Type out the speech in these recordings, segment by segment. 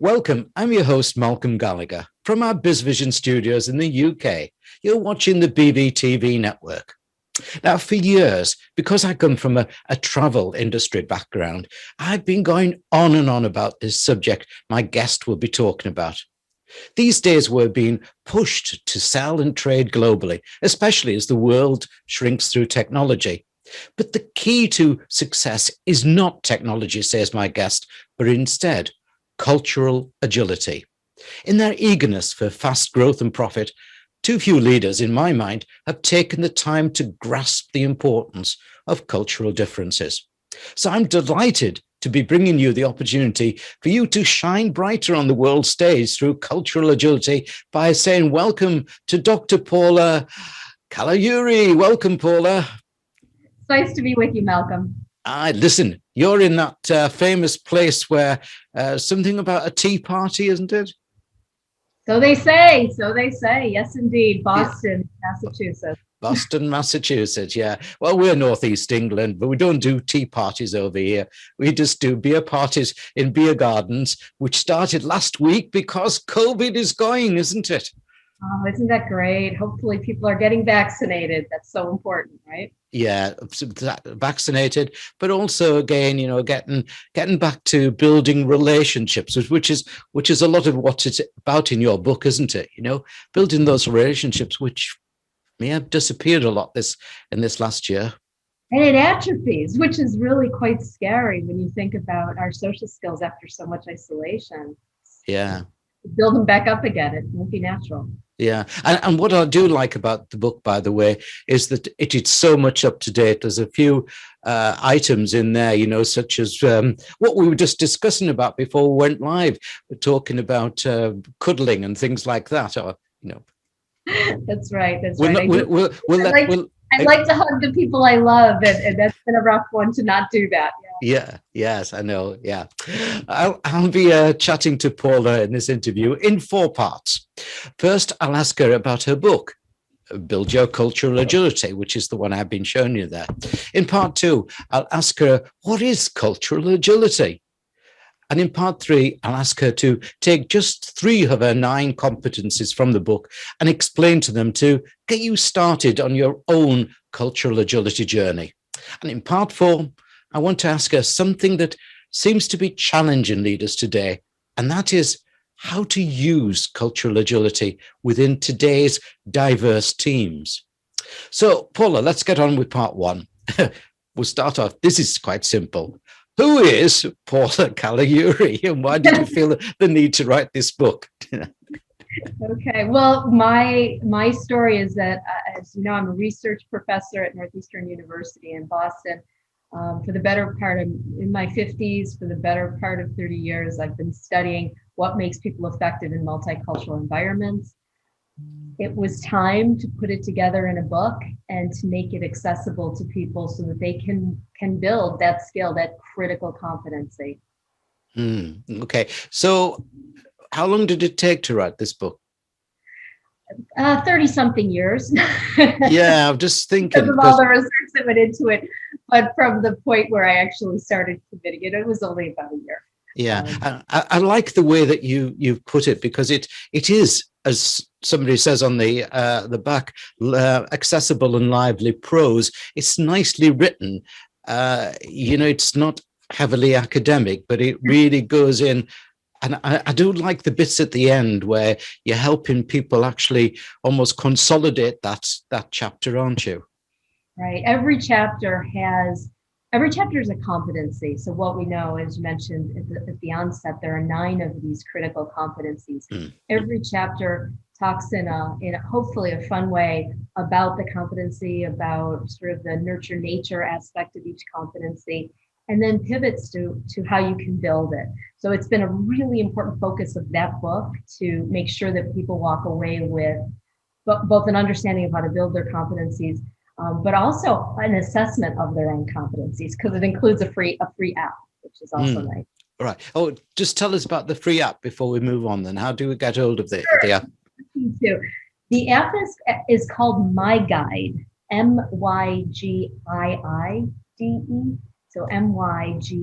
Welcome. I'm your host, Malcolm Gallagher, from our BizVision studios in the UK. You're watching the BVTV network. Now, for years, because I come from a travel industry background, I've been going on and on about this subject my guest will be talking about. These days, we're being pushed to sell and trade globally, especially as the world shrinks through technology. But the key to success is not technology, says my guest, but instead cultural agility. In their eagerness for fast growth and profit, too few leaders, in my mind, have taken the time to grasp the importance of cultural differences. So I'm delighted to be bringing you the opportunity for you to shine brighter on the world stage through cultural agility by saying welcome to Dr. Paula Caligiuri. Welcome, Paula. It's nice to be with you, Malcolm. Listen, you're in that famous place where something about a tea party, isn't it? So they say. So they say. Yes, indeed. Boston, Massachusetts. Boston, Massachusetts. Yeah. Well, we're Northeast England, but we don't do tea parties over here. We just do beer parties in beer gardens, which started last week because COVID is going, isn't it? Oh, isn't that great? Hopefully people are getting vaccinated. That's so important, right? Yeah, vaccinated, but also again, getting back to building relationships, which is a lot of what it's about in your book, isn't it? Building those relationships, which may have disappeared a lot in this last year. And it atrophies, which is really quite scary when you think about our social skills after so much isolation. Yeah. Build them back up again. It won't be natural. Yeah. And what I do like about the book, by the way, is that it's so much up to date. There's a few items in there, such as what we were just discussing about before we went live. We're talking about cuddling and things like that. That's right. That's right. I like to hug the people I love, and that's been a rough one to not do that. Yeah, yes, I know. Yeah. I'll be chatting to Paula in this interview in 4 parts. First, I'll ask her about her book, Build Your Cultural Agility, which is the one I've been showing you there. In part 2, I'll ask her, what is cultural agility? And in part 3, I'll ask her to take just 3 of her 9 competencies from the book and explain to them to get you started on your own cultural agility journey. And in part 4, I want to ask her something that seems to be challenging leaders today, and that is how to use cultural agility within today's diverse teams. So, Paula, let's get on with part 1. We'll start off. This is quite simple. Who is Paula Caligiuri, and why did you feel the need to write this book? Okay, well, my story is that, as you know, I'm a research professor at Northeastern University in Boston. For the better part of in my 50s, for the better part of 30 years, I've been studying what makes people effective in multicultural environments. It was time to put it together in a book and to make it accessible to people so that they can build that skill, that critical competency. Okay, so how long did it take to write this book? 30-something years. Yeah, I'm just thinking. Because of all the research that went into it. But from the point where I actually started committing it, it was only about a year. Yeah, I like the way that you've put it, because it is, as somebody says on the back, accessible and lively prose. It's nicely written. It's not heavily academic, but it really goes in. And I do like the bits at the end where you're helping people actually almost consolidate that chapter, aren't you? Right. Every chapter is a competency. So what we know, as you mentioned at the onset, there are 9 of these critical competencies. Every chapter talks in a hopefully a fun way about the competency, about sort of the nurture nature aspect of each competency, and then pivots to how you can build it. So it's been a really important focus of that book to make sure that people walk away with both an understanding of how to build their competencies, but also an assessment of their own competencies, because it includes a free app, which is also nice. All right. Oh, just tell us about the free app before we move on. Then, how do we get hold of the app? The app is called My Guide, MYGIIDE. So MYGIIDE.com.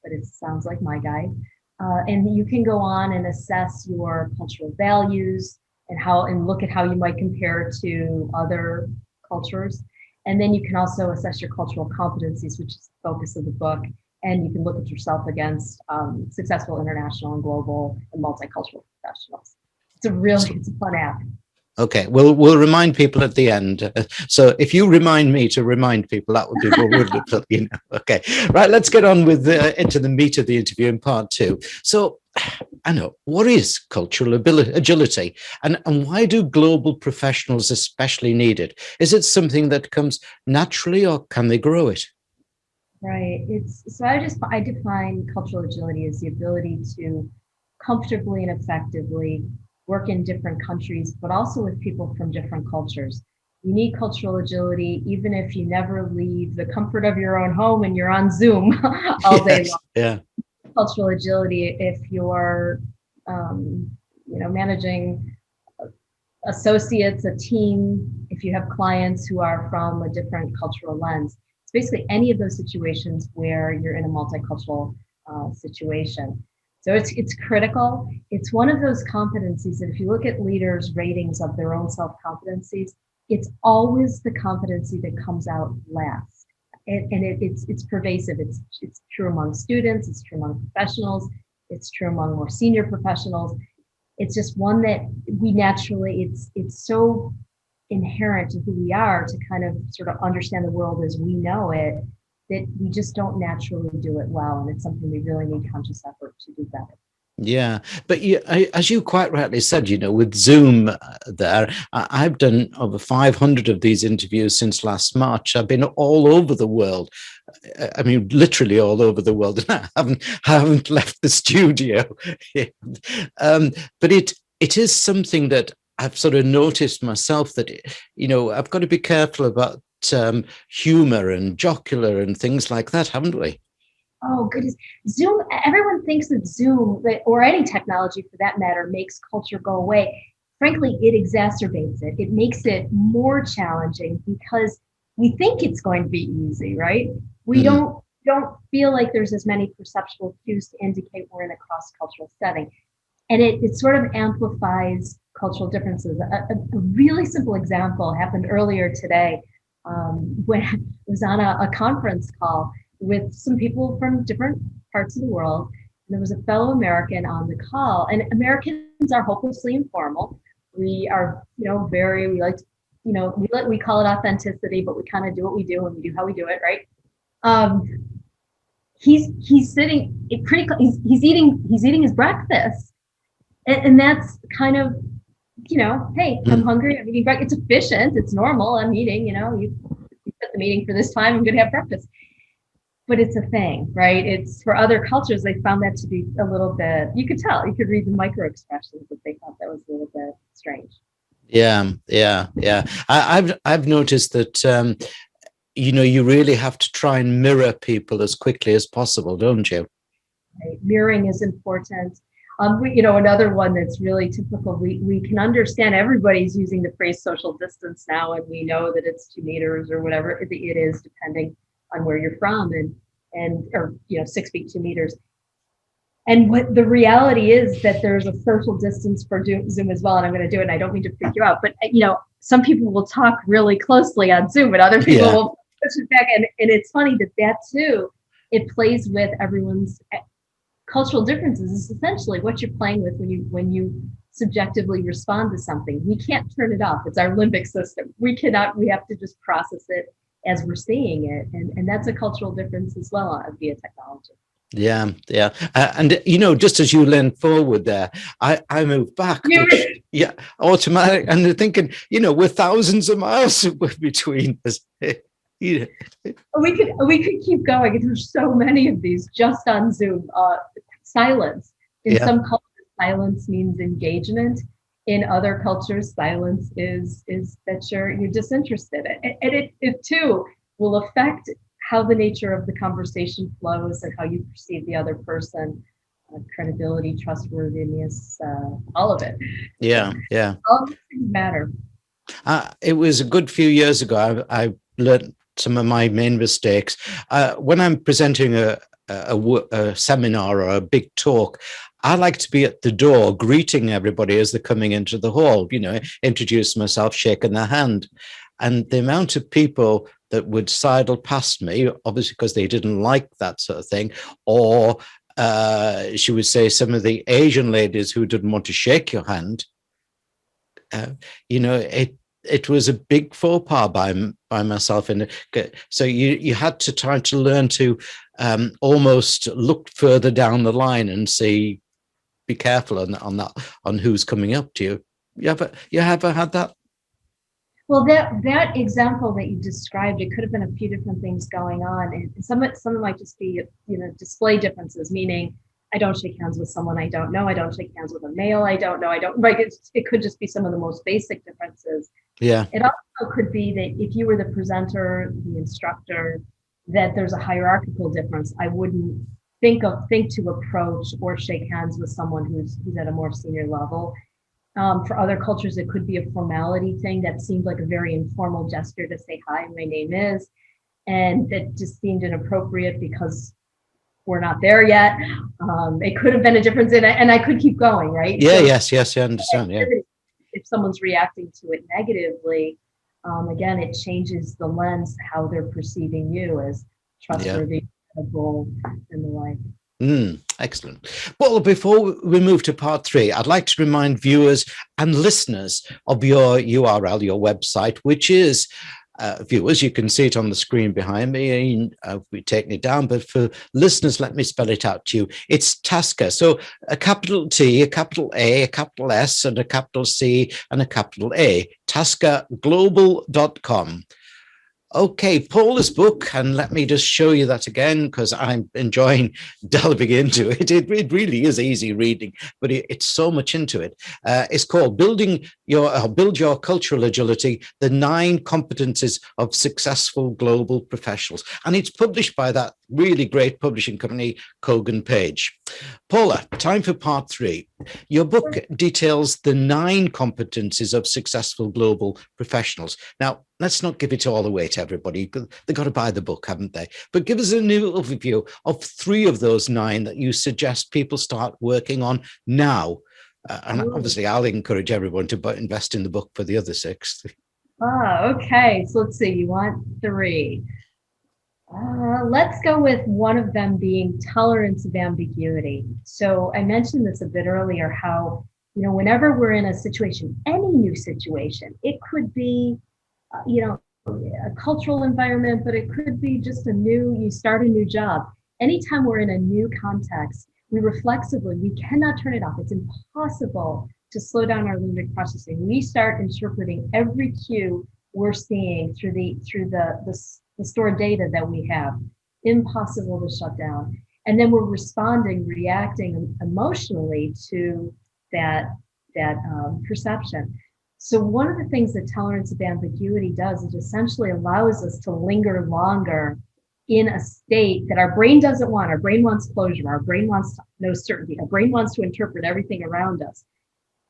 but it sounds like my guide. And you can go on and assess your cultural values and look at how you might compare to other cultures. And then you can also assess your cultural competencies, which is the focus of the book. And you can look at yourself against successful international and global and multicultural professionals. It's a fun app. Okay, we'll remind people at the end. So if you remind me to remind people, that would be wonderful, you know. Okay, right. Let's get on with into the meat of the interview in part two. So, I know, what is cultural agility, and why do global professionals especially need it? Is it something that comes naturally, or can they grow it? Right. I define cultural agility as the ability to comfortably and effectively work in different countries, but also with people from different cultures. You need cultural agility, even if you never leave the comfort of your own home and you're on Zoom all day long. Yeah. Cultural agility if you're, managing associates, a team, if you have clients who are from a different cultural lens. It's basically any of those situations where you're in a multicultural situation. So it's critical. It's one of those competencies that if you look at leaders' ratings of their own self-competencies, it's always the competency that comes out last. It's pervasive. It's true among students, it's true among professionals, it's true among more senior professionals. It's just one that we naturally, it's so inherent to who we are to kind of sort of understand the world as we know it, that we just don't naturally do it well. And it's something we really need conscious effort to do better. Yeah, but as you quite rightly said, you know, with Zoom I've done over 500 of these interviews since last March. I've been all over the world. I mean, literally all over the world, and I haven't left the studio. But it is something that I've sort of noticed myself that, you know, I've got to be careful about humor and jocular and things like that, haven't we? Oh, goodness. Zoom, everyone thinks that Zoom, or any technology for that matter, makes culture go away. Frankly, it exacerbates it. It makes it more challenging because we think it's going to be easy, right? We don't feel like there's as many perceptual cues to indicate we're in a cross-cultural setting. And it sort of amplifies cultural differences. A really simple example happened earlier today when I was on a conference call with some people from different parts of the world. And there was a fellow American on the call, and Americans are hopelessly informal. We are, we like to, we call it authenticity, but we kind of do what we do and we do how we do it, right? He's sitting he's eating his breakfast. And that's kind of, hey, I'm hungry, I'm eating breakfast. It's efficient, it's normal, I'm eating, you set the meeting for this time, I'm going to have breakfast. But it's a thing, right? It's for other cultures, they found that to be a little bit, you could tell, you could read the micro expressions that they thought that was a little bit strange. Yeah. I've noticed that, you really have to try and mirror people as quickly as possible, don't you? Right? Mirroring is important. Another one that's really typical, we can understand everybody's using the phrase social distance now, and we know that it's 2 meters or whatever it is, depending on where you're from, or 6 feet 2 meters. And what the reality is that there's a social distance for Zoom as well. And I'm going to do it, and I don't mean to freak you out, but some people will talk really closely on Zoom, and other people will push it back. And it's funny that too, it plays with everyone's cultural differences. Is essentially what you're playing with when you subjectively respond to something. We can't turn it off. It's our limbic system. We have to just process it as we're seeing it. And that's a cultural difference as well via technology. Yeah. And, just as you leaned forward there, I moved back. Automatic. And they're thinking, we're thousands of miles between us. We could keep going. There's so many of these just on Zoom. Silence. In some cultures, silence means engagement. In other cultures, silence is that you're disinterested. And it too will affect how the nature of the conversation flows and how you perceive the other person, credibility, trustworthiness, all of it. Yeah. All these things matter. It was a good few years ago. I learned some of my main mistakes when I'm presenting a a seminar or a big talk, I like to be at the door greeting everybody as they're coming into the hall, introduce myself, shaking their hand. And the amount of people that would sidle past me, obviously because they didn't like that sort of thing, or she would say some of the Asian ladies who didn't want to shake your hand, it was a big faux pas by myself. And so you had to try to learn to almost look further down the line and see, be careful on who's coming up to you. You ever had that? Well, that example that you described, it could have been a few different things going on, and some might just be, display differences, meaning I don't shake hands with someone I don't know. I don't shake hands with a male I don't know. I don't, like, it could just be some of the most basic differences. Yeah. It also could be that if you were the presenter, the instructor, that there's a hierarchical difference. I wouldn't think to approach or shake hands with someone who's at a more senior level. For other cultures, it could be a formality thing that seemed like a very informal gesture to say, hi, my name is, and that just seemed inappropriate because we're not there yet. It could have been a difference in it, and I could keep going, right? Yeah, so, yes, I understand, yeah. If someone's reacting to it negatively, again, it changes the lens, how they're perceiving you as trustworthy, credible, and the like. Excellent. Well, before we move to part 3, I'd like to remind viewers and listeners of your URL, your website, which is, viewers, you can see it on the screen behind me. We've taken it down, but for listeners, let me spell it out to you. It's Tasker. So a capital T, a capital A, a capital S, and a capital C, and a capital A. TaskerGlobal.com. Okay, Paula's book, and let me just show you that again because I'm enjoying delving into it. It really is easy reading, but it's so much into it. It's called Build Your Cultural Agility, the 9 Competencies of Successful Global Professionals. And it's published by that really great publishing company, Kogan Page. Paula, time for part 3. Your book details the 9 competencies of successful global professionals. Now, let's not give it all away to everybody. They've got to buy the book, haven't they? But give us a new overview of 3 of those 9 that you suggest people start working on now. And obviously, I'll encourage everyone to invest in the book for the other 6. Okay. So let's see. You want 3. Let's go with one of them being tolerance of ambiguity. So I mentioned this a bit earlier, how, whenever we're in a situation, any new situation, it could be, a cultural environment, but it could be just you start a new job. Anytime we're in a new context, we cannot turn it off. It's impossible to slow down our limbic processing. We start interpreting every cue we're seeing through the stored data that we have. Impossible to shut down. And then we're reacting emotionally to that perception. So one of the things that tolerance of ambiguity does is essentially allows us to linger longer in a state that our brain doesn't want. Our brain wants closure. Our brain wants to know certainty. Our brain wants to interpret everything around us.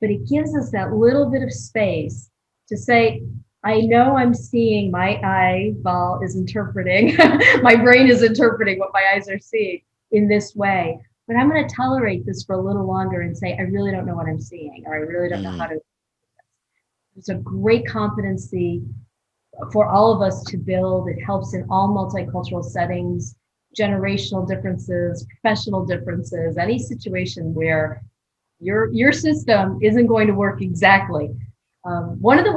But it gives us that little bit of space to say, I know I'm seeing, my eyeball is interpreting, my brain is interpreting what my eyes are seeing in this way, but I'm going to tolerate this for a little longer and say, I really don't know what I'm seeing, or I really don't know how to. It's a great competency for all of us to build. It helps in all multicultural settings, generational differences, professional differences, any situation where your system isn't going to work exactly. One of the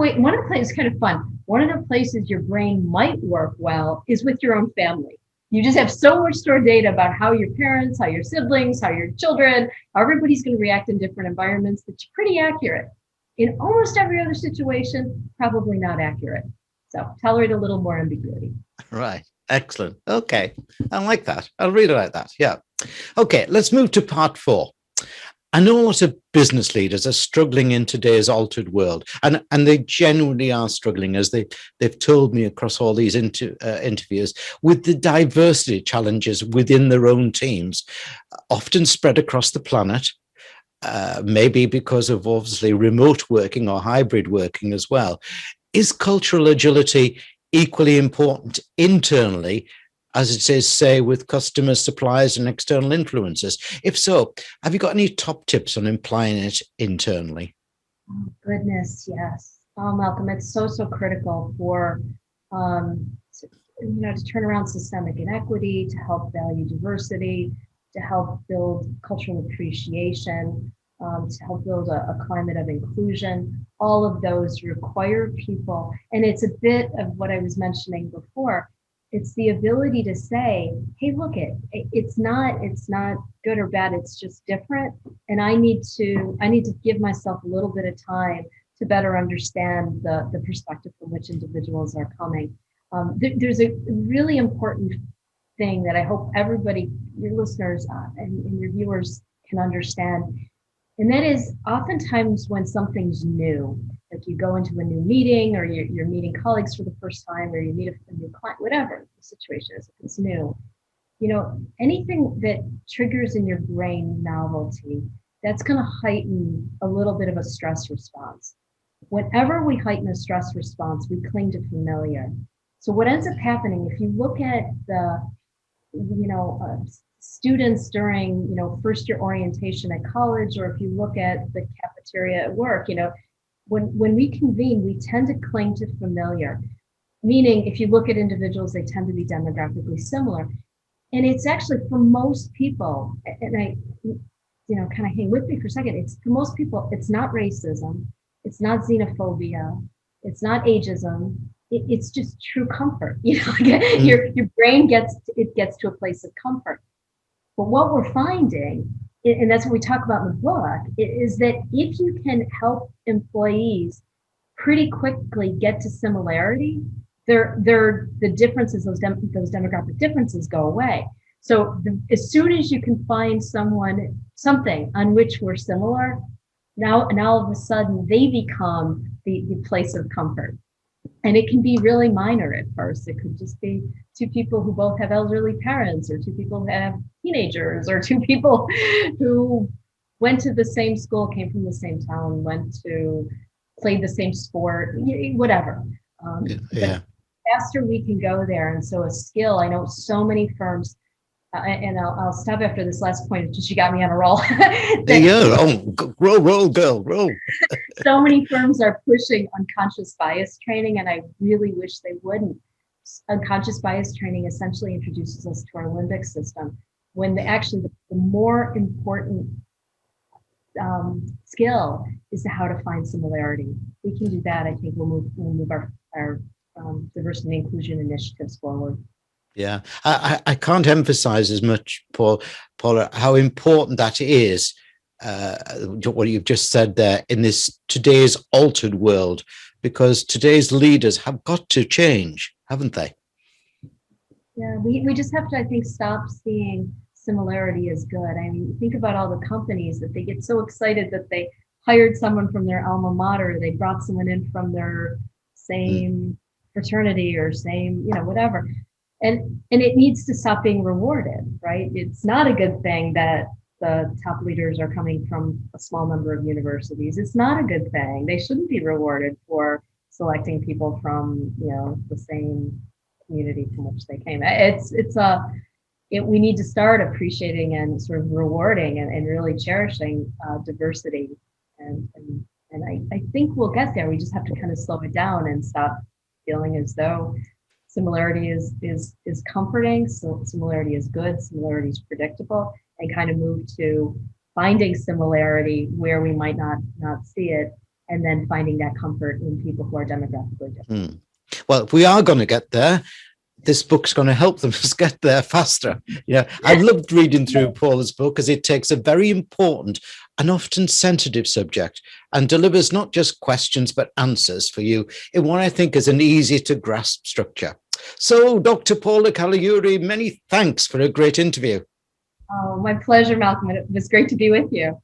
places, kind of fun, one of the places your brain might work well is with your own family. You just have so much stored data about how your parents, how your siblings, how your children, how everybody's going to react in different environments, that you're pretty accurate. In almost every other situation, probably not accurate. So tolerate a little more ambiguity. Right. Excellent. Okay. I like that. I'll read it like that. Yeah. Okay. Let's move to part 4. I know a lot of business leaders are struggling in today's altered world, and they genuinely are struggling, as they've told me across all these interviews, with the diversity challenges within their own teams, often spread across the planet, maybe because of obviously remote working or hybrid working as well. Is cultural agility equally important internally as it is, say, with customers, suppliers, and external influencers? If so, have you got any top tips on applying it internally? Oh, goodness, yes. Oh, Malcolm, it's so, so critical for, to turn around systemic inequity, to help value diversity, to help build cultural appreciation, to help build a climate of inclusion. All of those require people. And it's a bit of what I was mentioning before. It's the ability to say, hey, look, it's not good or bad, it's just different. And I need to give myself a little bit of time to better understand the perspective from which individuals are coming. There's a really important thing that I hope everybody, your listeners and your viewers can understand. And that is oftentimes when something's new, like you go into a new meeting or you're meeting colleagues for the first time, or you meet a new client, whatever the situation is, if it's new, anything that triggers in your brain novelty, that's going to heighten a little bit of a stress response. Whenever we heighten a stress response, we cling to familiar. So what ends up happening, if you look at the, students during, first year orientation at college, or if you look at the cafeteria at work, when we convene, we tend to cling to familiar. Meaning, if you look at individuals, they tend to be demographically similar. And it's actually for most people, and I, kind of hang with me for a second, it's for most people, it's not racism, it's not xenophobia, it's not ageism, it's just true comfort. Your brain gets to a place of comfort. But what we're finding, and that's what we talk about in the book, is that if you can help employees pretty quickly get to similarity, the differences, those demographic differences go away. So as soon as you can find something on which we're similar, now all of a sudden they become the place of comfort. And it can be really minor at first. It could just be two people who both have elderly parents, or two people who have teenagers, or two people who went to the same school, came from the same town, played the same sport, whatever. Yeah. But faster we can go there. And so a skill, I know so many firms, and I'll stop after this last point, just you got me on a roll. There you go. Oh, roll, girl, roll. So many firms are pushing unconscious bias training, and I really wish they wouldn't. Unconscious bias training essentially introduces us to our limbic system, when the more important skill is how to find similarity. We can do that. I think we'll move our diversity and inclusion initiatives forward. Yeah, I can't emphasize as much, Paula, how important that is. What you've just said there, in this today's altered world, because today's leaders have got to change, haven't they? Yeah, we just have to, I think, stop seeing similarity as good. I mean, think about all the companies that they get so excited that they hired someone from their alma mater, they brought someone in from their same fraternity or same, whatever. And it needs to stop being rewarded, right? It's not a good thing that the top leaders are coming from a small number of universities. It's not a good thing. They shouldn't be rewarded for selecting people from, the same community from which they came. We need to start appreciating and sort of rewarding and really cherishing diversity. And I think we'll get there. We just have to kind of slow it down and stop feeling as though similarity is comforting, so similarity is good, similarity is predictable, and kind of move to finding similarity where we might not see it, and then finding that comfort in people who are demographically different. Well, if we are going to get there, this book's going to help them just get there faster. I've loved reading through Paula's book, because it takes a very important and often sensitive subject and delivers not just questions but answers for you in what I think is an easy to grasp structure. So, Dr. Paula Caligiuri, many thanks for a great interview. Oh, my pleasure, Malcolm. It was great to be with you.